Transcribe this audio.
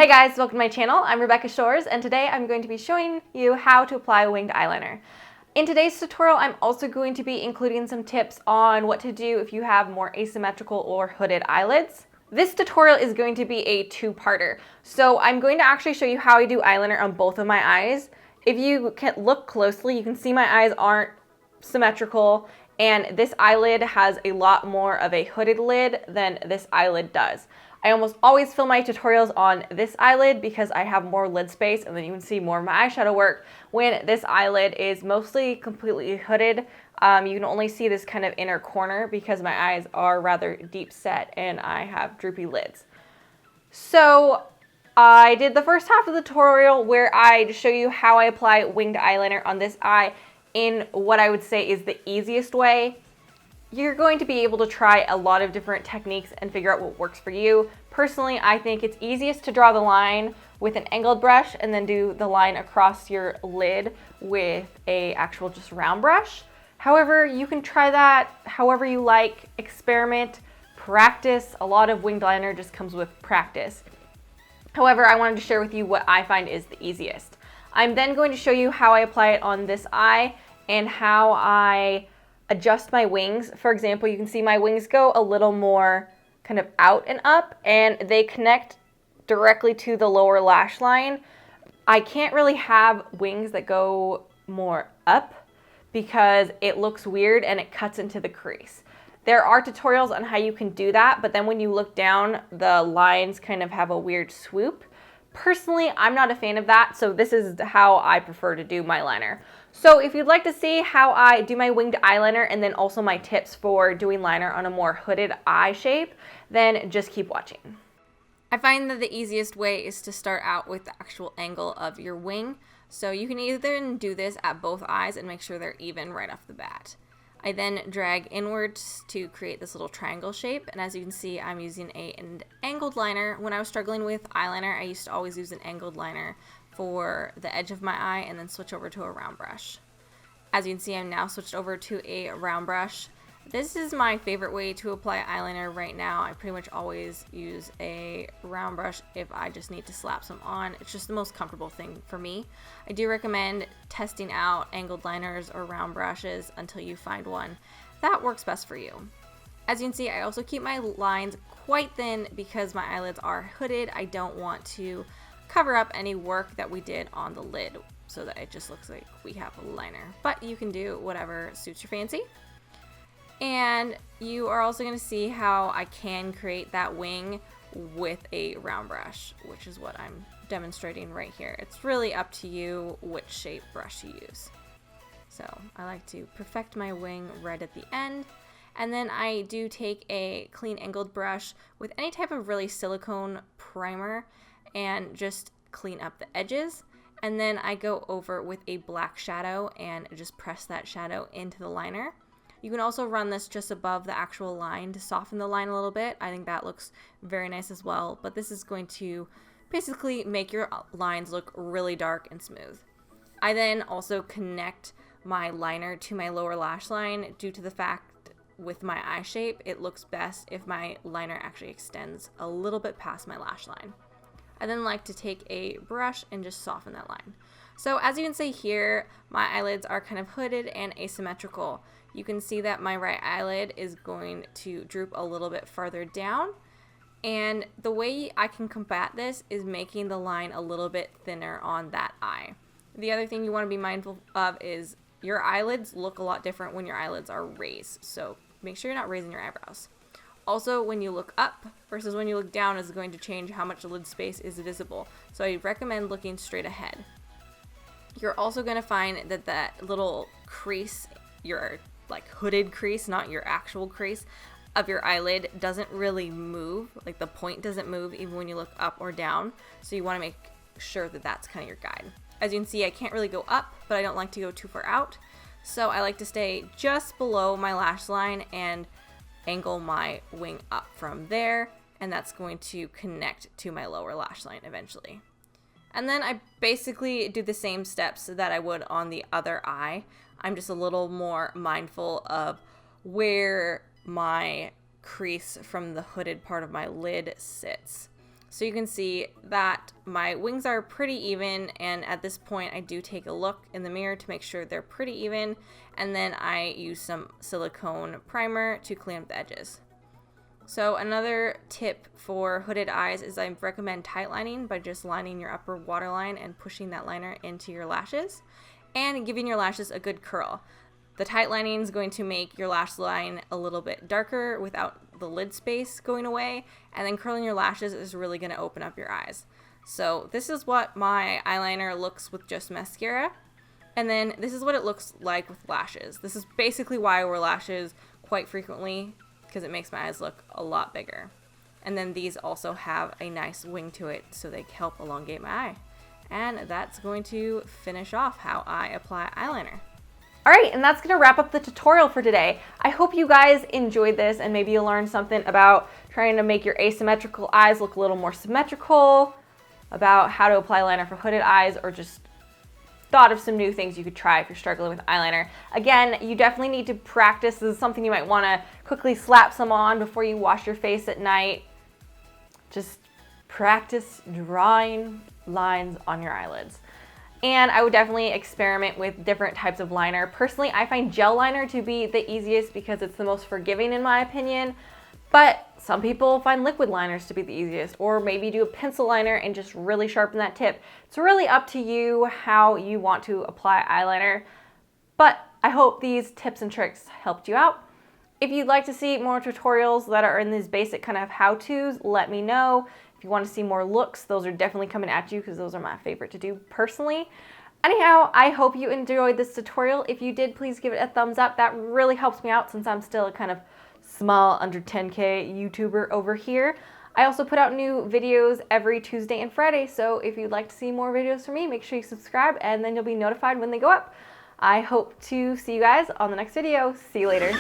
Hey guys, welcome to my channel. I'm Rebecca Shores, and today I'm going to be showing you how to apply winged eyeliner. In today's tutorial, I'm also going to be including some tips on what to do if you have more asymmetrical or hooded eyelids. This tutorial is going to be a two-parter. So I'm going to actually show you how I do eyeliner on both of my eyes. If you can look closely, you can see my eyes aren't symmetrical, and this eyelid has a lot more of a hooded lid than this eyelid does. I almost always film my tutorials on this eyelid because I have more lid space, and then you can see more of my eyeshadow work. When this eyelid is mostly completely hooded, you can only see this kind of inner corner because my eyes are rather deep set and I have droopy lids. So I did the first half of the tutorial where I show you how I apply winged eyeliner on this eye in what I would say is the easiest way. You're going to be able to try a lot of different techniques and figure out what works for you. Personally, I think it's easiest to draw the line with an angled brush and then do the line across your lid with a actual just round brush. However, you can try that however you like, experiment, practice. A lot of winged liner just comes with practice. However, I wanted to share with you what I find is the easiest. I'm then going to show you how I apply it on this eye and how I adjust my wings. For example, you can see my wings go a little more kind of out and up, and they connect directly to the lower lash line. I can't really have wings that go more up because it looks weird and it cuts into the crease. There are tutorials on how you can do that, but then when you look down, the lines kind of have a weird swoop. Personally, I'm not a fan of that, so this is how I prefer to do my liner. So if you'd like to see how I do my winged eyeliner and then also my tips for doing liner on a more hooded eye shape, then just keep watching. I find that the easiest way is to start out with the actual angle of your wing. So you can either do this at both eyes and make sure they're even right off the bat. I then drag inwards to create this little triangle shape, and as you can see, I'm using an angled liner. When I was struggling with eyeliner, I used to always use an angled liner for the edge of my eye and then switch over to a round brush. As you can see, I'm now switched over to a round brush. This is my favorite way to apply eyeliner right now. I pretty much always use a round brush if I just need to slap some on. It's just the most comfortable thing for me. I do recommend testing out angled liners or round brushes until you find one that works best for you. As you can see, I also keep my lines quite thin because my eyelids are hooded. I don't want to cover up any work that we did on the lid so that it just looks like we have a liner. But you can do whatever suits your fancy. And you are also going to see how I can create that wing with a round brush, which is what I'm demonstrating right here. It's really up to you which shape brush you use. So I like to perfect my wing right at the end. And then I do take a clean angled brush with any type of really silicone primer and just clean up the edges. And then I go over with a black shadow and just press that shadow into the liner. You can also run this just above the actual line to soften the line a little bit. I think that looks very nice as well, but this is going to basically make your lines look really dark and smooth. I then also connect my liner to my lower lash line due to the fact with my eye shape, it looks best if my liner actually extends a little bit past my lash line. I then like to take a brush and just soften that line. So as you can see here, my eyelids are kind of hooded and asymmetrical. You can see that my right eyelid is going to droop a little bit farther down. And the way I can combat this is making the line a little bit thinner on that eye. The other thing you want to be mindful of is your eyelids look a lot different when your eyelids are raised. So make sure you're not raising your eyebrows. Also, when you look up versus when you look down is going to change how much lid space is visible. So I recommend looking straight ahead. You're also going to find that that little crease, your like hooded crease, not your actual crease of your eyelid, doesn't really move. Like the point doesn't move even when you look up or down. So you want to make sure that that's kind of your guide. As you can see, I can't really go up, but I don't like to go too far out. So I like to stay just below my lash line and angle my wing up from there. And that's going to connect to my lower lash line eventually. And then I basically do the same steps that I would on the other eye. I'm just a little more mindful of where my crease from the hooded part of my lid sits. So you can see that my wings are pretty even, and at this point I do take a look in the mirror to make sure they're pretty even, and then I use some silicone primer to clean up the edges. So another tip for hooded eyes is I recommend tight lining by just lining your upper waterline and pushing that liner into your lashes and giving your lashes a good curl. The tight lining is going to make your lash line a little bit darker without the lid space going away, and then curling your lashes is really going to open up your eyes. So this is what my eyeliner looks with just mascara, and then this is what it looks like with lashes. This is basically why I wear lashes quite frequently, because it makes my eyes look a lot bigger. And then these also have a nice wing to it, so they help elongate my eye. And that's going to finish off how I apply eyeliner. All right, and that's gonna wrap up the tutorial for today. I hope you guys enjoyed this and maybe you learned something about trying to make your asymmetrical eyes look a little more symmetrical, about how to apply liner for hooded eyes, or just thought of some new things you could try if you're struggling with eyeliner. Again, you definitely need to practice. This is something you might wanna quickly slap some on before you wash your face at night. Just practice drawing lines on your eyelids. And I would definitely experiment with different types of liner. Personally, I find gel liner to be the easiest because it's the most forgiving in my opinion, but some people find liquid liners to be the easiest, or maybe do a pencil liner and just really sharpen that tip. It's really up to you how you want to apply eyeliner, but I hope these tips and tricks helped you out. If you'd like to see more tutorials that are in these basic kind of how-tos, let me know. If you want to see more looks, those are definitely coming at you because those are my favorite to do personally. Anyhow, I hope you enjoyed this tutorial. If you did, please give it a thumbs up. That really helps me out since I'm still a kind of small, under 10K YouTuber over here. I also put out new videos every Tuesday and Friday, so if you'd like to see more videos from me, make sure you subscribe and then you'll be notified when they go up. I hope to see you guys on the next video. See you later.